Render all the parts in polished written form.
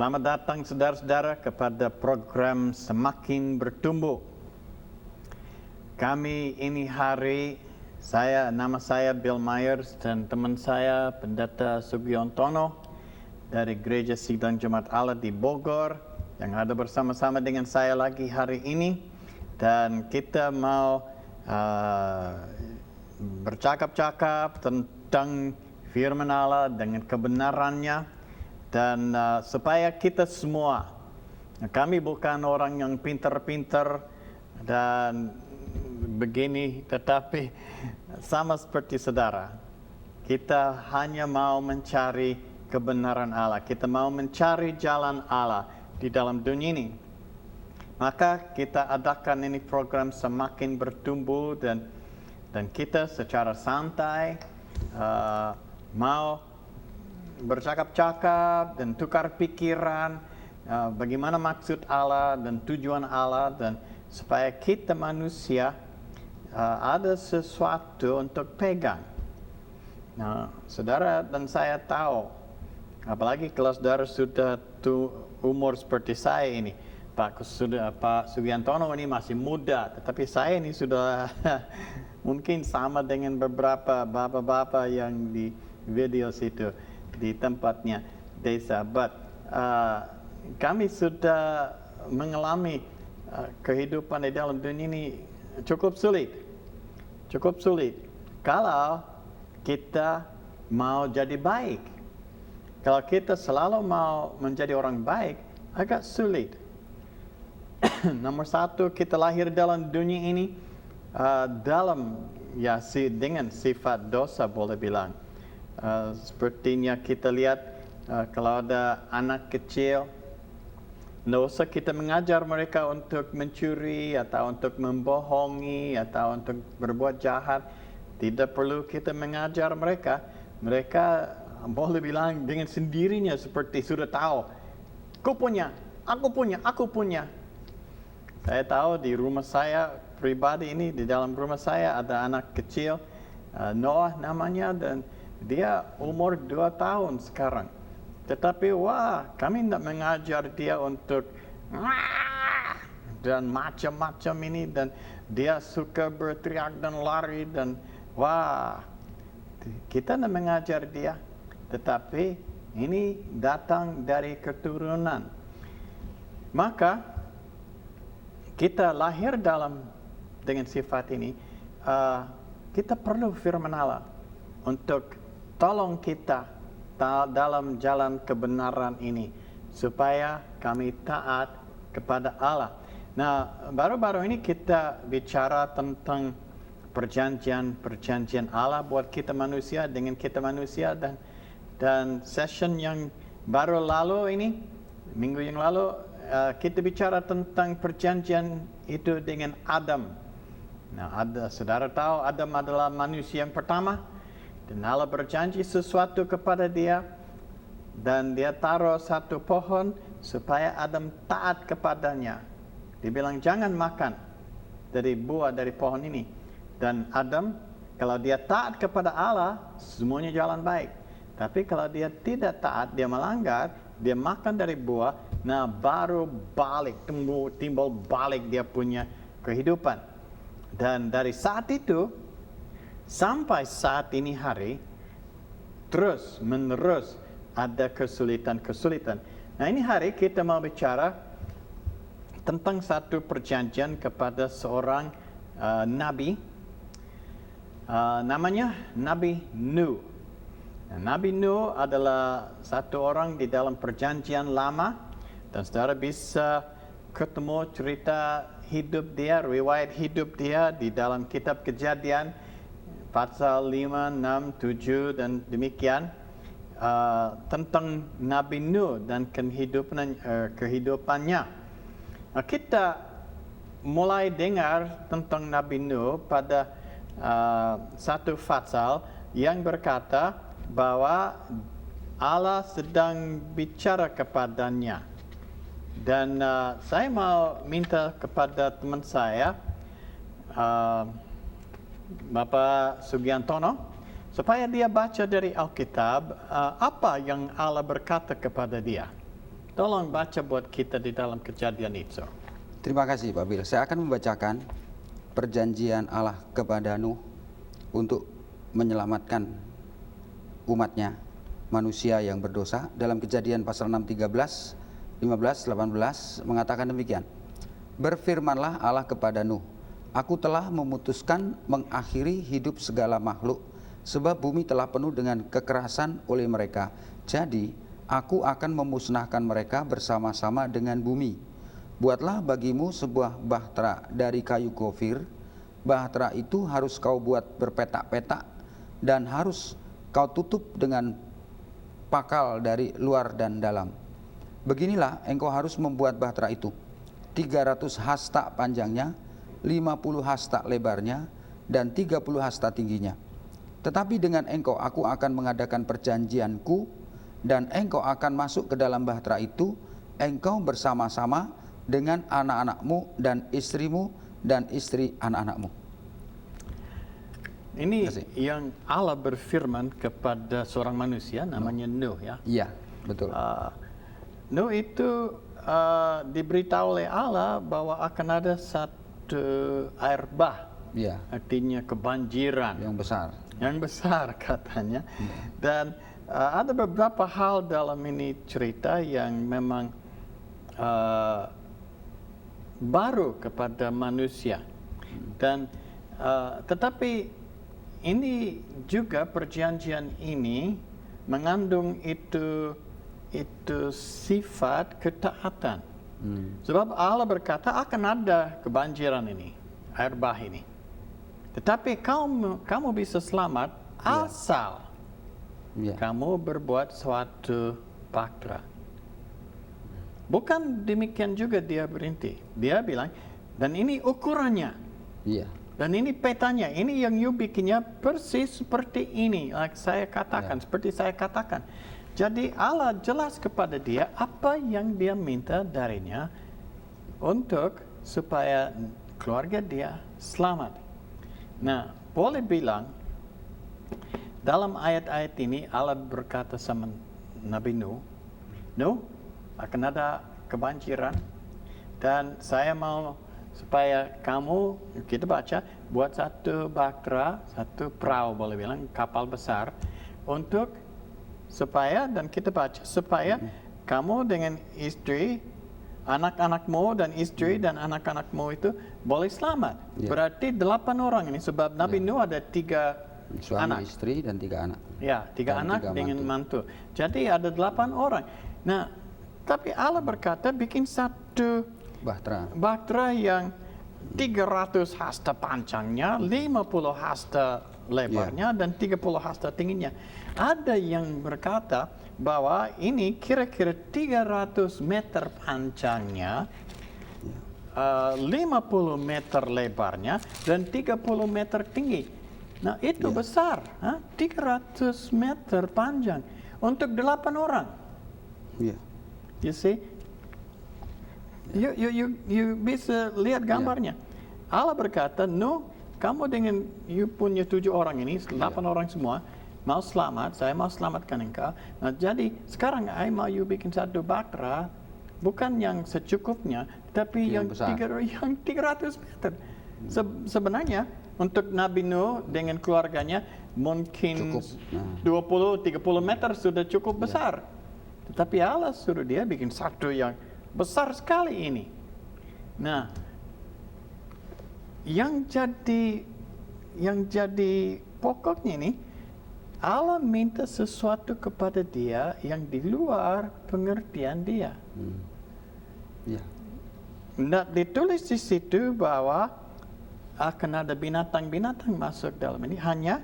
Selamat datang saudara-saudara kepada program Semakin Bertumbuh. Kami ini hari, nama saya Bill Myers dan teman saya Pendeta Sugiontono dari Gereja Sidang Jemaat Allah di Bogor yang ada bersama-sama dengan saya lagi hari ini, dan kita mau bercakap-cakap tentang firman Allah dengan kebenarannya. Dan supaya kita semua, kami bukan orang yang pintar-pintar dan begini, tetapi sama seperti saudara, kita hanya mau mencari kebenaran Allah. Kita mau mencari jalan Allah di dalam dunia ini. Maka kita adakan ini program Semakin Bertumbuh, dan kita secara santai mau bercakap-cakap dan tukar pikiran bagaimana maksud Allah dan tujuan Allah, dan supaya kita manusia ada sesuatu untuk pegang. Nah, saudara dan saya tahu, apalagi kalau saudara sudah umur seperti saya ini, Pak Sugiantono ini masih muda, tetapi saya ini sudah mungkin sama dengan beberapa bapak-bapak yang di video situ di tempatnya desa. But kami sudah mengalami kehidupan di dalam dunia ini cukup sulit. Kalau kita mau jadi baik, kalau kita selalu mau menjadi orang baik, agak sulit. Nomor satu, kita lahir dalam dunia ini dengan sifat dosa, boleh bilang. Sepertinya kita lihat kalau ada anak kecil, tidak usah kita mengajar mereka untuk mencuri atau untuk membohongi atau untuk berbuat jahat. Tidak perlu kita mengajar mereka. Mereka boleh bilang dengan sendirinya seperti sudah tahu. Aku punya. Saya tahu di rumah saya pribadi ini, di dalam rumah saya ada anak kecil, Noah namanya, dan dia umur 2 tahun sekarang. Tetapi kami tidak mengajar dia untuk dan macam-macam ini, dan dia suka berteriak dan lari, dan kita tidak mengajar dia. Tetapi ini datang dari keturunan. Maka kita lahir dengan sifat ini. Kita perlu firman Allah untuk tolong kita dalam jalan kebenaran ini, supaya kami taat kepada Allah. Nah, baru-baru ini kita bicara tentang perjanjian Allah buat kita manusia dengan kita manusia, dan session yang baru lalu ini, minggu yang lalu, kita bicara tentang perjanjian itu dengan Adam. Nah, saudara tahu Adam adalah manusia yang pertama. Dan Allah berjanji sesuatu kepada dia, dan dia taruh satu pohon supaya Adam taat kepadanya. Dia bilang jangan makan dari buah dari pohon ini. Dan Adam, kalau dia taat kepada Allah, semuanya jalan baik. Tapi kalau dia tidak taat, dia melanggar, dia makan dari buah, nah baru timbul balik dia punya kehidupan. Dan dari saat itu sampai saat ini hari, terus menerus ada kesulitan. Nah, ini hari kita mau bicara tentang satu perjanjian kepada seorang nabi, namanya Nabi Nuh. Nah, Nabi Nuh adalah satu orang di dalam perjanjian lama, dan saudara bisa ketemu cerita hidup dia, riwayat hidup dia di dalam kitab Kejadian pasal 5, 6, 7 dan demikian, tentang Nabi Nuh dan kehidupannya. Nah, kita mulai dengar tentang Nabi Nuh pada satu pasal yang berkata bahwa Allah sedang bicara kepadanya. Dan saya mau minta kepada teman saya, Bapak Sugiantono, supaya dia baca dari Alkitab apa yang Allah berkata kepada dia. Tolong baca buat kita di dalam Kejadian itu. Terima kasih Pak Bill. Saya akan membacakan perjanjian Allah kepada Nuh untuk menyelamatkan umatnya, manusia yang berdosa. Dalam Kejadian pasal 6, 13, 15, 18 mengatakan demikian. Berfirmanlah Allah kepada Nuh, Aku telah memutuskan mengakhiri hidup segala makhluk, sebab bumi telah penuh dengan kekerasan oleh mereka. Jadi, aku akan memusnahkan mereka bersama-sama dengan bumi. Buatlah bagimu sebuah bahtera dari kayu gofir. Bahtera itu harus kau buat berpetak-petak dan harus kau tutup dengan pakal dari luar dan dalam. Beginilah engkau harus membuat bahtera itu. 300 hasta panjangnya, 50 hasta lebarnya, dan 30 hasta tingginya. Tetapi dengan engkau aku akan mengadakan perjanjianku, dan engkau akan masuk ke dalam bahtera itu, engkau bersama-sama dengan anak-anakmu dan istrimu dan istri anak-anakmu. Ini yang Allah berfirman kepada seorang manusia namanya Nuh, ya. Iya, betul. Nuh itu diberitahu oleh Allah bahwa akan ada satu air bah, Iya, artinya kebanjiran yang besar. yang besar katanya. Dan ada beberapa hal dalam ini cerita yang memang baru kepada manusia. Dan tetapi ini juga perjanjian ini mengandung itu sifat ketaatan. Sebab Allah berkata akan ada kebanjiran ini, air bah ini. Tetapi kamu bisa selamat asal kamu berbuat suatu bahtera. Bukan demikian juga dia berhenti. Dia bilang, dan ini ukurannya. Iya. Dan ini petanya, ini yang you bikinnya persis seperti ini. Like saya katakan, seperti saya katakan. Jadi Allah jelas kepada dia apa yang dia minta darinya untuk supaya keluarga dia selamat. Nah, boleh bilang dalam ayat-ayat ini Allah berkata sama Nabi Nuh, Nuh, akan ada kebanjiran dan saya mau supaya kamu, kita baca, buat satu bahtera, satu perahu boleh bilang, kapal besar untuk supaya, dan kita baca, supaya kamu dengan istri, anak-anakmu dan istri dan anak-anakmu itu boleh selamat. Berarti 8 orang ini, sebab Nabi Nuh ada 3 suami, anak. istri, dan 3 anak. Ya, 3 anak dengan mantu. Jadi ada 8 orang. Nah, tapi Allah berkata bikin satu bahtera yang 300 hasta panjangnya, 50 hasta lebarnya, dan 30 hasta tingginya. Ada yang berkata bahwa ini kira-kira 300 meter panjangnya, 50 meter lebarnya, dan 30 meter tinggi. Nah, itu besar, 300 meter panjang untuk 8 orang. You see? You bisa lihat gambarnya. Allah berkata, Nuh, kamu dengan you punya 7 orang ini, 8 orang semua, mau selamat, saya mau selamatkan engkau. Nah, jadi sekarang I mau you bikin satu bahtera, bukan yang secukupnya, tapi yang 300 meter. Sebenarnya untuk Nabi Nuh dengan keluarganya mungkin 20-30 meter sudah cukup besar. Tetapi Allah suruh dia bikin satu yang besar sekali ini. Nah, yang jadi pokoknya ini, Allah minta sesuatu kepada dia yang di luar pengertian dia. Nah, ditulis di situ bahwa akan ada binatang-binatang masuk dalam ini, hanya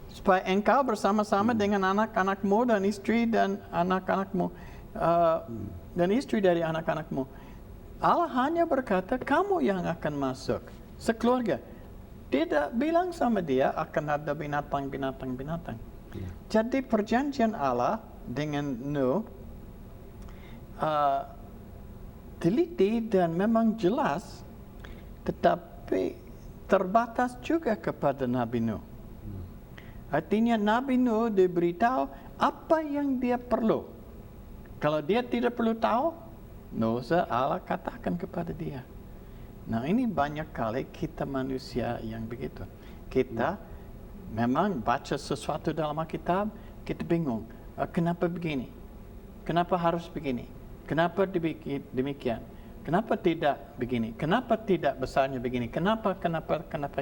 supaya engkau bersama-sama dengan anak-anakmu dan istri dan anak-anakmu dan istri dari anak-anakmu. Allah hanya berkata kamu yang akan masuk sekeluarga. Tidak bilang sama dia akan ada binatang. Jadi perjanjian Allah dengan Nuh teliti dan memang jelas, tetapi terbatas juga kepada Nabi Nuh. Artinya Nabi Nuh diberitahu apa yang dia perlu Kalau dia tidak perlu tahu, nggak usah Allah katakan kepada dia. Nah, ini banyak kali kita manusia yang begitu. Kita memang baca sesuatu dalam Alkitab, kita bingung. Kenapa begini? Kenapa harus begini? Kenapa demikian? Kenapa tidak begini? Kenapa tidak besarnya begini? Kenapa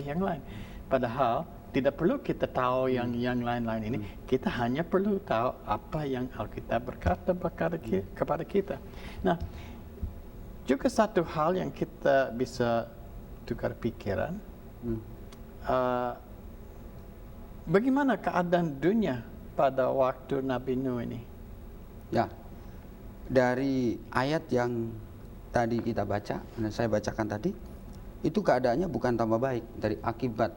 yang lain? Padahal tidak perlu kita tahu yang lain-lain ini. Kita hanya perlu tahu apa yang Alkitab berkata kepada kita. Nah, juga satu hal yang kita bisa tukar pikiran. Bagaimana keadaan dunia pada waktu Nabi Nuh ini? Ya, dari ayat yang tadi kita baca, dan saya bacakan tadi, itu keadaannya bukan tambah baik. Dari akibat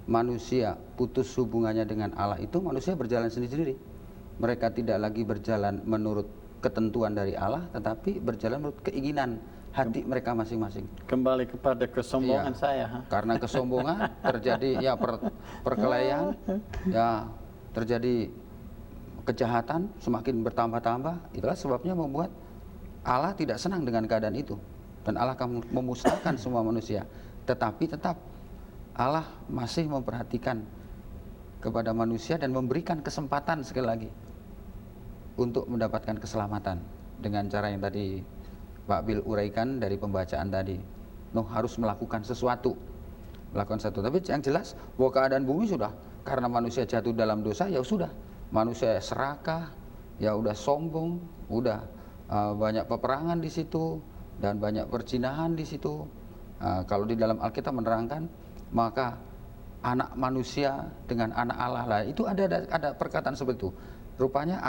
manusia putus hubungannya dengan Allah itu, manusia berjalan sendiri-sendiri. Mereka tidak lagi berjalan menurut ketentuan dari Allah, tetapi berjalan menurut keinginan hati mereka masing-masing. Kembali kepada kesombongan saya. Karena kesombongan terjadi ya perkelahian, ya terjadi kejahatan semakin bertambah-tambah. Itulah sebabnya membuat Allah tidak senang dengan keadaan itu, dan Allah akan memusnahkan semua manusia. Tetapi tetap Allah masih memperhatikan kepada manusia dan memberikan kesempatan sekali lagi untuk mendapatkan keselamatan dengan cara yang tadi Pak Bill uraikan dari pembacaan tadi. Nuh harus melakukan sesuatu. Tapi yang jelas bahwa keadaan bumi sudah, karena manusia jatuh dalam dosa, ya sudah. Manusia serakah, ya udah sombong, udah banyak peperangan di situ dan banyak perzinahan di situ. Kalau di dalam Alkitab menerangkan, maka anak manusia dengan anak Allah lah, itu ada perkataan seperti itu. Rupanya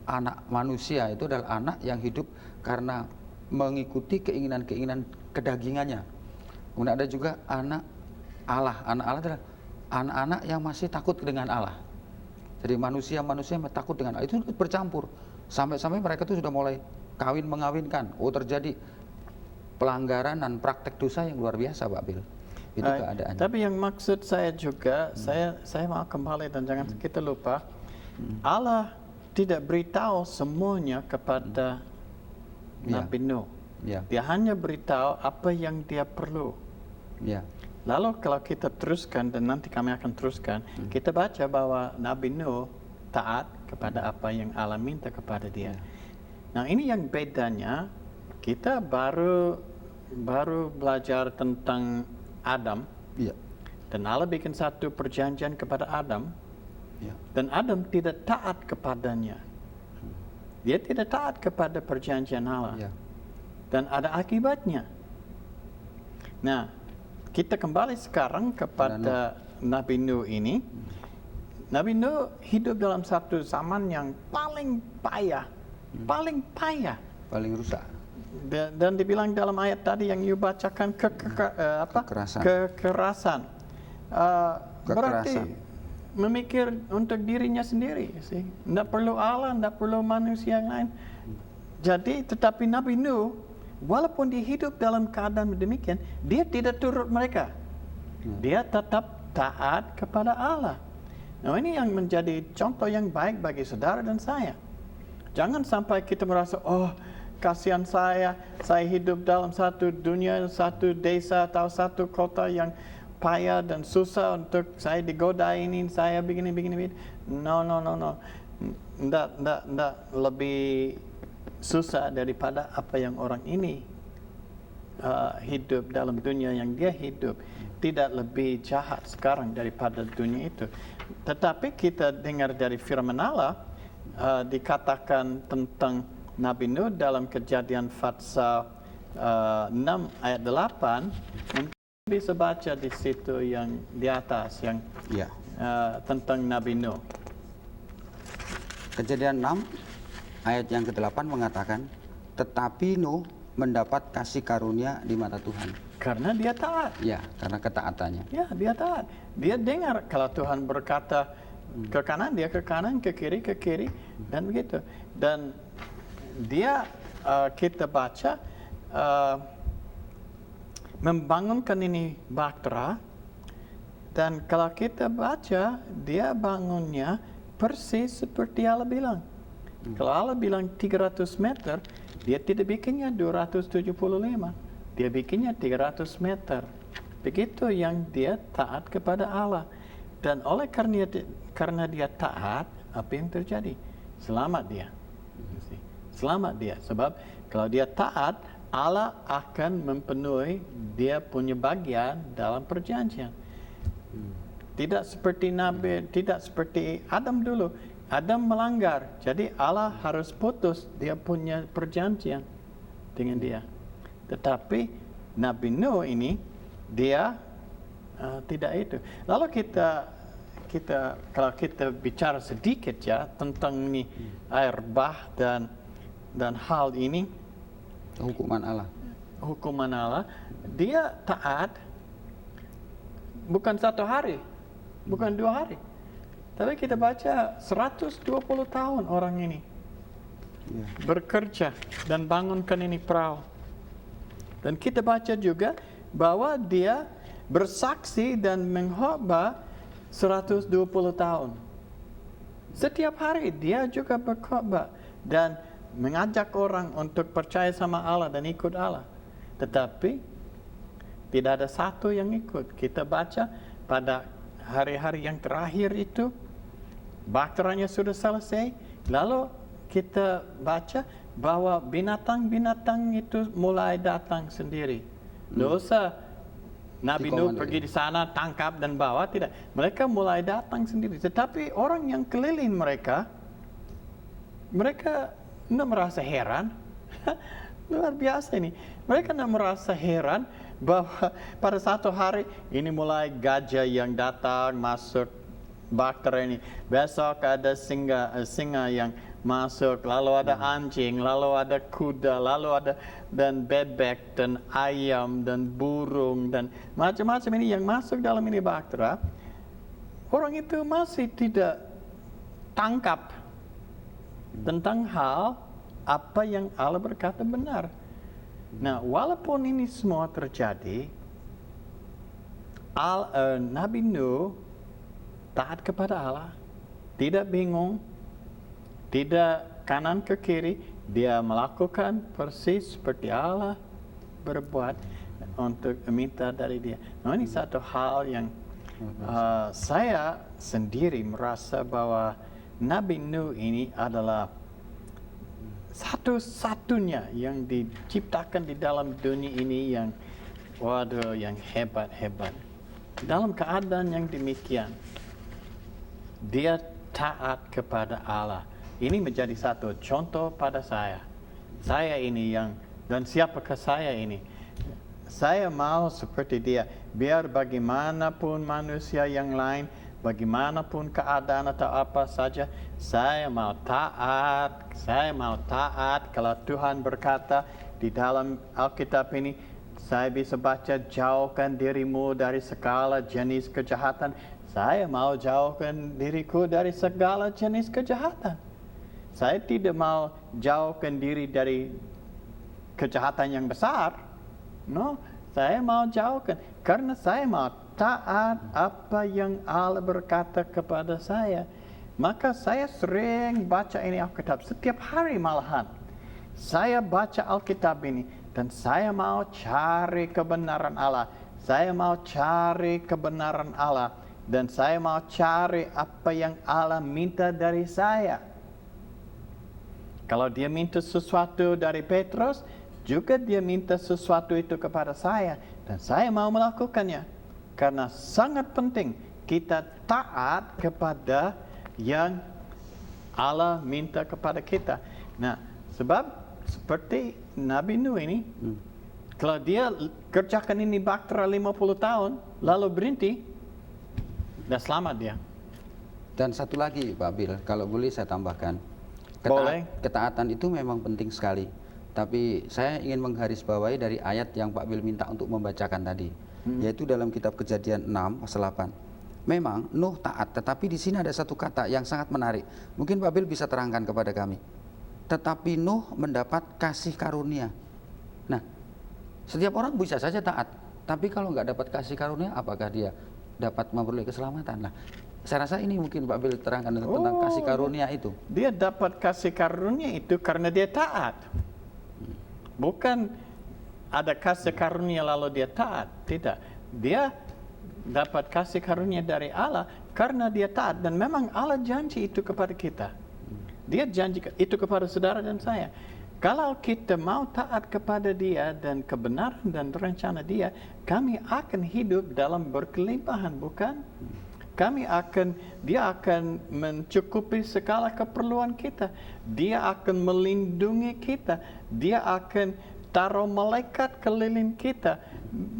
anak manusia itu adalah anak yang hidup karena mengikuti keinginan-keinginan kedagingannya. Kemudian ada juga anak Allah. Anak Allah adalah anak-anak yang masih takut dengan Allah. Jadi manusia-manusia yang takut dengan Allah itu bercampur. Sampai-sampai mereka itu sudah mulai mengawinkan. Terjadi pelanggaran dan praktek dosa yang luar biasa, Pak Bill. Itu keadaannya. Tapi yang maksud saya juga, saya mau kembali dan jangan kita lupa, Allah tidak beritahu semuanya kepada Nabi Nuh. Dia hanya beritahu apa yang dia perlu. Lalu kalau kita teruskan, dan nanti kami akan teruskan, kita baca bahwa Nabi Nuh taat kepada apa yang Allah minta kepada dia. Nah, ini yang bedanya. Kita baru belajar tentang Adam, dan Allah bikin satu perjanjian kepada Adam, dan Adam tidak taat kepadanya. Dia tidak taat kepada perjanjian Allah, dan ada akibatnya. Nah, kita kembali sekarang kepada Nabi Nuh ini. Nabi Nuh hidup dalam satu zaman yang paling payah, paling rusak. Dan dibilang dalam ayat tadi yang you bacakan kekerasan. Berarti memikir untuk dirinya sendiri, sih. Tidak perlu Allah, tidak perlu manusia yang lain. Jadi, tetapi Nabi Nuh, walaupun dia hidup dalam keadaan demikian, dia tidak turut mereka. Dia tetap taat kepada Allah. Nah, ini yang menjadi contoh yang baik bagi saudara dan saya. Jangan sampai kita merasa, kasihan saya hidup dalam satu dunia, satu desa atau satu kota yang payah dan susah untuk saya digoda ini, saya begini. No. Tidak lebih susah daripada apa yang orang ini hidup dalam dunia yang dia hidup. Tidak lebih jahat sekarang daripada dunia itu. Tetapi kita dengar dari firman Allah, dikatakan tentang Nabi Nuh dalam Kejadian pasal 6 ayat 8. Mungkin bisa baca di situ yang di atas yang tentang Nabi Nuh. Kejadian 6 ayat yang ke-8 mengatakan, tetapi Nuh mendapat kasih karunia di mata Tuhan. Karena dia taat. Ya, karena ketaatannya. Ya, dia taat. Dia dengar kalau Tuhan berkata ke kanan, dia ke kanan, ke kiri, dan begitu. Dan dia, kita baca, membangunkan ini bahtera, dan kalau kita baca, dia bangunnya persis seperti Allah bilang. Kalau Allah bilang 300 meter, dia tidak bikinnya 275. Dia bikinnya 300 meter. Begitu yang dia taat kepada Allah. Dan oleh karena dia taat, apa yang terjadi? Selamat dia. Selamat dia. Sebab kalau dia taat, Allah akan mempenuhi dia punya bagian dalam perjanjian. Tidak seperti Nabi, tidak seperti Adam dulu. Adam melanggar, jadi Allah harus putus dia punya perjanjian dengan dia. Tetapi Nabi Nuh ini dia tidak itu. Lalu kalau kita bicara sedikit ya tentang ini air bah dan hal ini, hukuman Allah, dia taat bukan 1 hari, bukan 2 hari. Tapi kita baca 120 tahun orang ini bekerja dan bangunkan ini perahu. Dan kita baca juga bahwa dia bersaksi dan mengkhotbah 120 tahun. Setiap hari dia juga berkhotbah dan mengajak orang untuk percaya sama Allah dan ikut Allah. Tetapi tidak ada satu yang ikut. Kita baca pada hari-hari yang terakhir itu, bakteranya sudah selesai, lalu kita baca bahwa binatang-binatang itu mulai datang sendiri. Dosa Nabi Nuh pergi di sana, tangkap dan bawa, tidak. Mereka mulai datang sendiri. Tetapi orang yang keliling mereka tidak merasa heran. Luar biasa ini. Mereka tidak merasa heran bahwa pada satu hari ini mulai gajah yang datang masuk bakteri ini, besok ada singa yang masuk, lalu ada anjing, lalu ada kuda, lalu ada dan bebek dan ayam dan burung dan macam-macam ini yang masuk dalam ini baktera. Orang itu masih tidak tangkap tentang hal apa yang Allah berkata benar. Nah, walaupun ini semua terjadi, Nabi Nuh taat kepada Allah, tidak bingung, tidak kanan ke kiri, dia melakukan persis seperti Allah berbuat untuk meminta dari dia. Nah, ini satu hal yang saya sendiri merasa bahwa Nabi Nuh ini adalah satu-satunya yang diciptakan di dalam dunia ini yang hebat-hebat. Dalam keadaan yang demikian, dia taat kepada Allah. Ini menjadi satu contoh pada saya. Saya ini dan siapakah saya ini? Saya mau seperti dia. Biar bagaimanapun manusia yang lain, bagaimanapun keadaan atau apa saja, saya mau taat. Saya mau taat kalau Tuhan berkata di dalam Alkitab ini, saya bisa baca, jauhkan dirimu dari segala jenis kejahatan. Saya mau jauhkan diriku dari segala jenis kejahatan. Saya tidak mau jauhkan diri dari kejahatan yang besar. No, saya mau jauhkan. Karena saya mau taat apa yang Allah berkata kepada saya. Maka saya sering baca ini Alkitab. Setiap hari malahan. Saya baca Alkitab ini. Dan saya mau cari kebenaran Allah. Saya mau cari kebenaran Allah. Dan saya mau cari apa yang Allah minta dari saya. Kalau dia minta sesuatu dari Petrus, juga dia minta sesuatu itu kepada saya. Dan saya mau melakukannya. Karena sangat penting kita taat kepada yang Allah minta kepada kita. Nah, sebab seperti Nabi Nuh ini, kalau dia kerjakan ini baktera 50 tahun, lalu berhenti, dan selamat dia. Dan satu lagi Pak Bill, kalau boleh saya tambahkan. Boleh. Ketaatan itu memang penting sekali. Tapi saya ingin menggarisbawahi dari ayat yang Pak Bill minta untuk membacakan tadi. Yaitu dalam kitab Kejadian 6 pasal 8. Memang Nuh taat, tetapi di sini ada satu kata yang sangat menarik. Mungkin Pak Bill bisa terangkan kepada kami. Tetapi Nuh mendapat kasih karunia. Nah, setiap orang bisa saja taat. Tapi kalau nggak dapat kasih karunia, apakah dia dapat memperoleh keselamatan? Nah, saya rasa ini mungkin Pak Bill terangkan tentang kasih karunia itu. Dia dapat kasih karunia itu karena dia taat. Bukan ada kasih karunia lalu dia taat. Tidak. Dia dapat kasih karunia dari Allah karena dia taat. Dan memang Allah janji itu kepada kita. Dia janji itu kepada saudara dan saya. Kalau kita mau taat kepada dia dan kebenaran dan rencana dia, kami akan hidup dalam berkelimpahan, bukan? Dia akan mencukupi segala keperluan kita. Dia akan melindungi kita. Dia akan taruh malaikat keliling kita.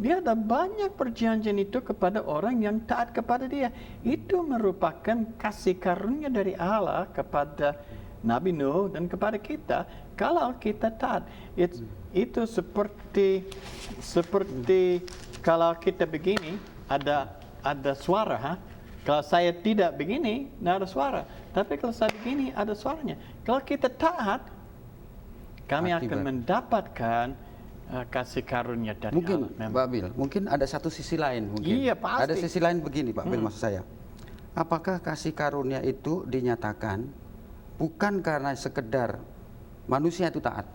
Dia ada banyak perjanjian itu kepada orang yang taat kepada dia. Itu merupakan kasih karunia dari Allah kepada Nabi Nuh dan kepada kita. Kalau kita taat, itu seperti kalau kita begini ada suara, ha? Kalau saya tidak begini, tidak ada suara. Tapi kalau saya begini, ada suaranya. Kalau kita taat, kami akan mendapatkan kasih karunia dari mungkin, Allah. Pak Bill, mungkin ada satu sisi lain. Mungkin. Iya, pasti. Ada sisi lain begini, Pak Bill, maksud saya. Apakah kasih karunia itu dinyatakan bukan karena sekedar manusia itu taat,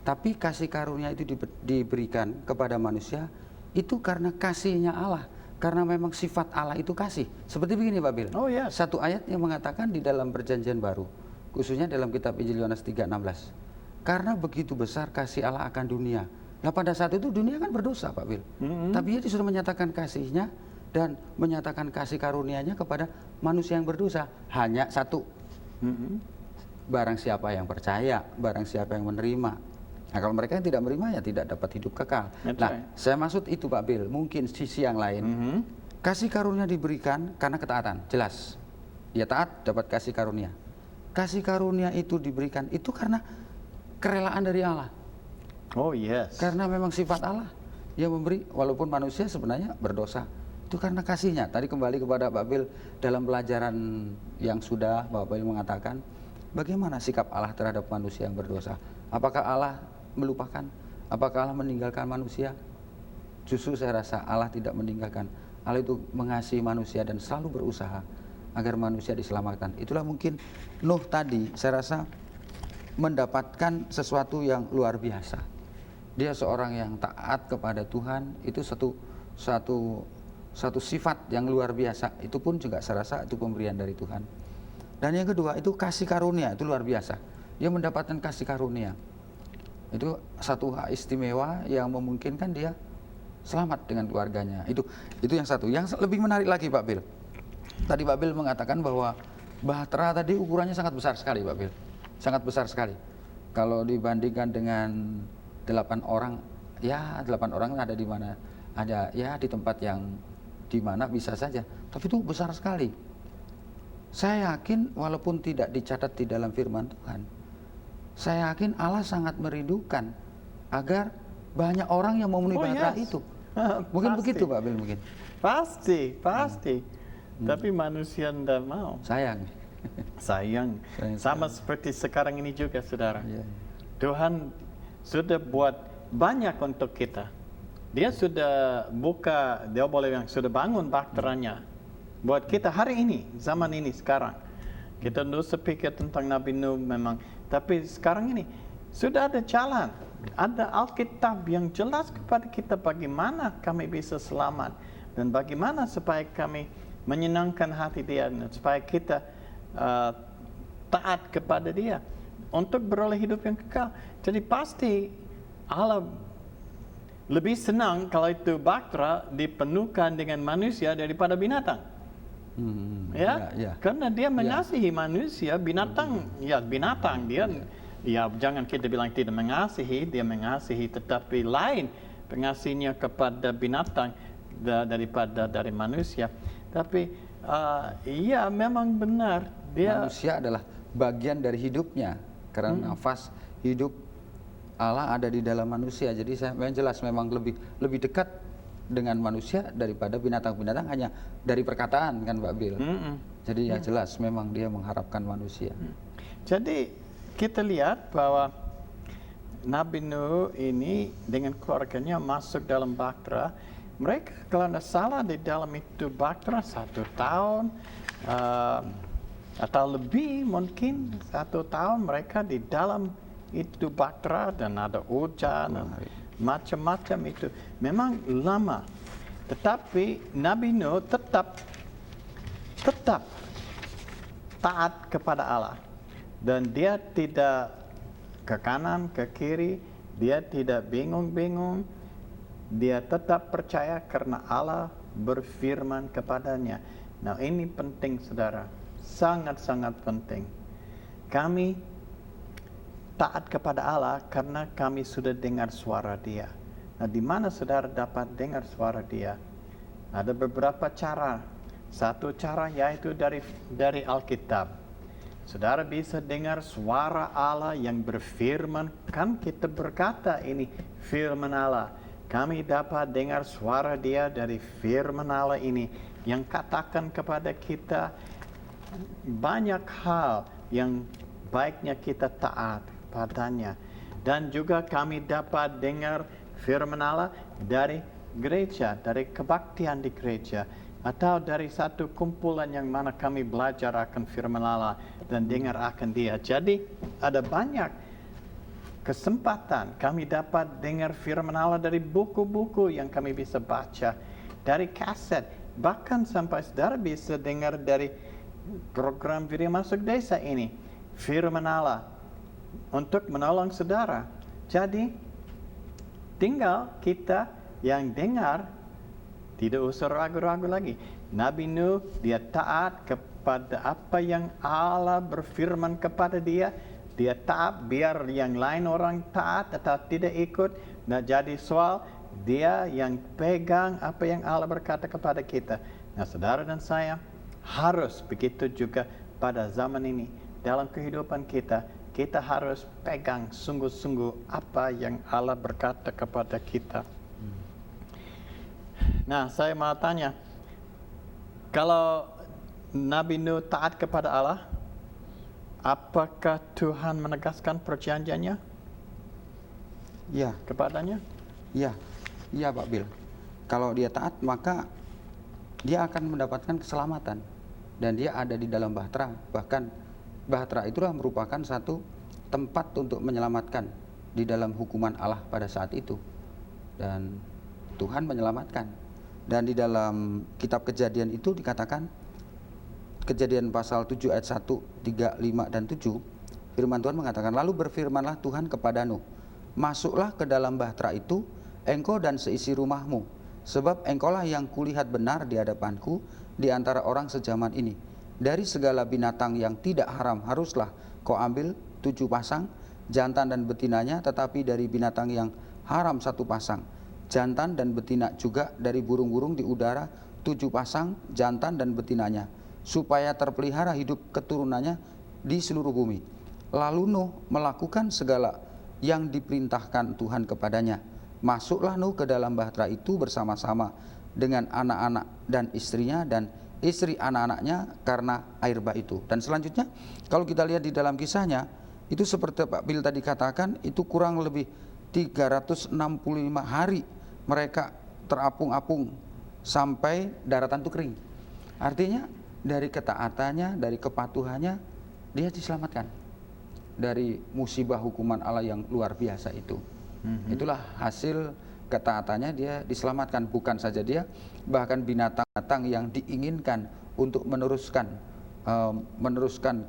tapi kasih karunia itu diberikan kepada manusia itu karena kasihnya Allah. Karena memang sifat Allah itu kasih. Seperti begini Pak Bill. Oh, yes. Satu ayat yang mengatakan di dalam perjanjian baru, khususnya dalam kitab Injil Yohanes 3:16. Karena begitu besar kasih Allah akan dunia. Nah pada saat itu dunia kan berdosa Pak Bill. Tapi dia sudah menyatakan kasihnya dan menyatakan kasih karunia-Nya kepada manusia yang berdosa. Hanya satu. Barang siapa yang percaya, barang siapa yang menerima. Nah kalau mereka yang tidak menerima ya tidak dapat hidup kekal. Nah saya maksud itu Pak Bill, mungkin sisi yang lain. Kasih karunia diberikan karena ketaatan, jelas. Ya taat dapat kasih karunia. Kasih karunia itu diberikan itu karena kerelaan dari Allah. Oh yes. Karena memang sifat Allah yang memberi, walaupun manusia sebenarnya berdosa. Itu karena kasihnya. Tadi kembali kepada Pak Bill dalam pelajaran yang sudah Pak Bill mengatakan, bagaimana sikap Allah terhadap manusia yang berdosa? Apakah Allah melupakan? Apakah Allah meninggalkan manusia? Justru saya rasa Allah tidak meninggalkan. Allah itu mengasihi manusia dan selalu berusaha agar manusia diselamatkan. Itulah mungkin Nuh tadi saya rasa mendapatkan sesuatu yang luar biasa. Dia seorang yang taat kepada Tuhan, itu satu sifat yang luar biasa. Itu pun juga saya rasa itu pemberian dari Tuhan. Dan yang kedua itu kasih karunia, itu luar biasa. Dia mendapatkan kasih karunia. Itu satu hak istimewa yang memungkinkan dia selamat dengan keluarganya. Itu yang satu. Yang lebih menarik lagi Pak Bill. Tadi Pak Bill mengatakan bahwa bahtera tadi ukurannya sangat besar sekali Pak Bill. Sangat besar sekali. Kalau dibandingkan dengan 8 orang, ya 8 orang ada di mana? Ada ya di tempat yang di mana bisa saja. Tapi itu besar sekali. Saya yakin walaupun tidak dicatat di dalam firman Tuhan, saya yakin Allah sangat merindukan agar banyak orang yang memenuhi bahtera itu. Mungkin begitu Pak Bill mungkin. Pasti. Tapi manusia tidak mau. Sayang. Sama seperti sekarang ini juga saudara. Tuhan sudah buat banyak untuk kita. Dia sudah buka, dia sudah bangun bahteranya. Buat kita hari ini, zaman ini sekarang. Kita dulu sepikir tentang Nabi Nuh memang. Tapi sekarang ini, sudah ada jalan. Ada Alkitab yang jelas kepada kita bagaimana kami bisa selamat. Dan bagaimana supaya kami menyenangkan hati dia. Dan supaya kita taat kepada dia. Untuk beroleh hidup yang kekal. Jadi pasti Allah lebih senang kalau itu bahtera dipenuhkan dengan manusia daripada binatang. Karena dia mengasihi manusia, binatang dia ya jangan kita bilang tidak mengasihi, dia mengasihi tetapi lain pengasihannya kepada binatang daripada dari manusia. Tapi ya memang benar manusia adalah bagian dari hidupnya karena nafas hidup Allah ada di dalam manusia. Jadi memang jelas memang lebih dekat dengan manusia daripada binatang-binatang hanya dari perkataan kan Pak Bill. Jadi ya jelas memang dia mengharapkan manusia. Jadi kita lihat bahwa Nabi Nuh ini dengan keluarganya masuk dalam bahtera. mereka kalau tidak salah di dalam itu bahtera 1 tahun atau lebih mungkin 1 tahun mereka di dalam itu bahtera dan ada hujan dan macam-macam itu. Memang lama. Tetapi Nabi Nuh tetap taat kepada Allah. Dan dia tidak ke kanan, ke kiri, dia tidak bingung-bingung. Dia tetap percaya karena Allah berfirman kepadanya. Nah, ini penting, saudara. Sangat-sangat penting. Kami taat kepada Allah karena kami sudah dengar suara Dia. Nah, di mana saudara dapat dengar suara Dia? Ada beberapa cara. Satu cara yaitu dari Alkitab. Saudara bisa dengar suara Allah yang berfirman. Kan kita berkata ini firman Allah. Kami dapat dengar suara Dia dari firman Allah ini yang katakan kepada kita banyak hal yang baiknya kita taat padanya. Dan juga kami dapat dengar firman Allah dari gereja, dari kebaktian di gereja, atau dari satu kumpulan yang mana kami belajar akan firman Allah dan dengar akan Dia. Jadi ada banyak kesempatan kami dapat dengar firman Allah dari buku-buku yang kami bisa baca, dari kaset, bahkan sampai saudara bisa dengar dari program Video Masuk Desa ini, firman Allah untuk menolong saudara. Jadi tinggal kita yang dengar, tidak usah ragu-ragu lagi. Nabi Nuh, dia taat kepada apa yang Allah berfirman kepada dia. Dia taat, biar yang lain orang taat atau tidak ikut. Nah, jadi soal dia yang pegang apa yang Allah berkata kepada kita. Nah, saudara dan saya harus begitu juga pada zaman ini. Dalam kehidupan kita, kita harus pegang sungguh-sungguh apa yang Allah berkata kepada kita. Nah, saya mau tanya, kalau Nabi Nuh taat kepada Allah, apakah Tuhan menegaskan perjanjiannya? Ya, kepadanya? ya, Pak Bill. Kalau dia taat, maka dia akan mendapatkan keselamatan dan dia ada di dalam bahtera. Bahkan bahtera itulah merupakan satu tempat untuk menyelamatkan di dalam hukuman Allah pada saat itu. Dan Tuhan menyelamatkan. Dan di dalam kitab Kejadian itu dikatakan, Kejadian pasal 7 ayat 1, 3, 5, dan 7, firman Tuhan mengatakan, lalu berfirmanlah Tuhan kepada Nuh, masuklah ke dalam bahtera itu, engkau dan seisi rumahmu, sebab engkaulah yang kulihat benar di hadapanku di antara orang sejaman ini. Dari segala binatang yang tidak haram haruslah kau ambil 7 pasang, jantan dan betinanya, tetapi dari binatang yang haram 1 pasang, jantan dan betina, juga dari burung-burung di udara 7 pasang, jantan dan betinanya, supaya terpelihara hidup keturunannya di seluruh bumi. Lalu Nuh melakukan segala yang diperintahkan Tuhan kepadanya. Masuklah Nuh ke dalam bahtera itu bersama-sama dengan anak-anak dan istrinya dan istri anak-anaknya karena air bah itu. Dan selanjutnya kalau kita lihat di dalam kisahnya, itu seperti Pak Bill tadi katakan, itu kurang lebih 365 hari mereka terapung-apung sampai daratan itu kering. Artinya dari ketaatannya, dari kepatuhannya, dia diselamatkan dari musibah hukuman Allah yang luar biasa itu. Itulah hasil ketaatannya, dia diselamatkan. Bukan saja dia, bahkan binatang-binatang yang diinginkan untuk meneruskan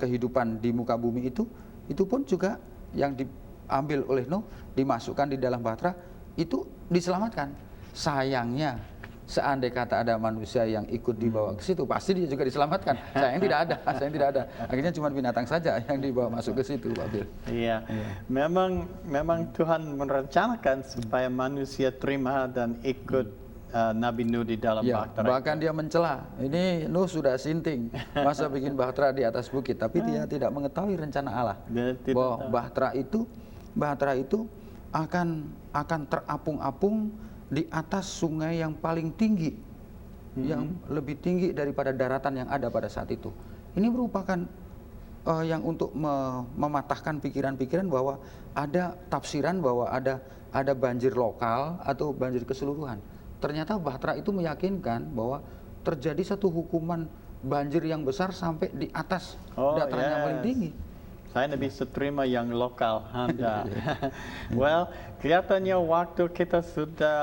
kehidupan di muka bumi itu pun juga yang diambil oleh Nuh, dimasukkan di dalam bahtera, itu diselamatkan. Sayangnya, seandai kata ada manusia yang ikut dibawa ke situ, pasti dia juga diselamatkan. Sayang tidak ada. Akhirnya cuma binatang saja yang dibawa masuk ke situ, Pak Bill. Iya. Memang Tuhan merencanakan supaya manusia terima dan ikut Nabi Nuh di dalam bahtera. Bahkan dia mencela. Ini Nuh sudah sinting, masa bikin bahtera di atas bukit, tapi dia tidak mengetahui rencana Allah. Bahwa bahtera itu akan terapung-apung di atas sungai yang paling tinggi, yang lebih tinggi daripada daratan yang ada pada saat itu. Ini merupakan yang untuk mematahkan pikiran-pikiran bahwa ada tafsiran bahwa ada banjir lokal atau banjir keseluruhan. ternyata Bahtera itu meyakinkan bahwa terjadi satu hukuman banjir yang besar sampai di atas dataran yang paling tinggi. Saya lebih terima yang lokal Anda. Well, kelihatannya waktu kita sudah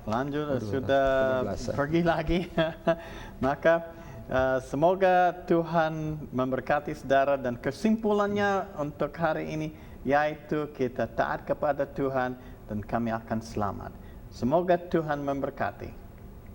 lanjut, sudah pergi lagi. Maka semoga Tuhan memberkati saudara, dan kesimpulannya untuk hari ini yaitu kita taat kepada Tuhan dan kami akan selamat. Semoga Tuhan memberkati.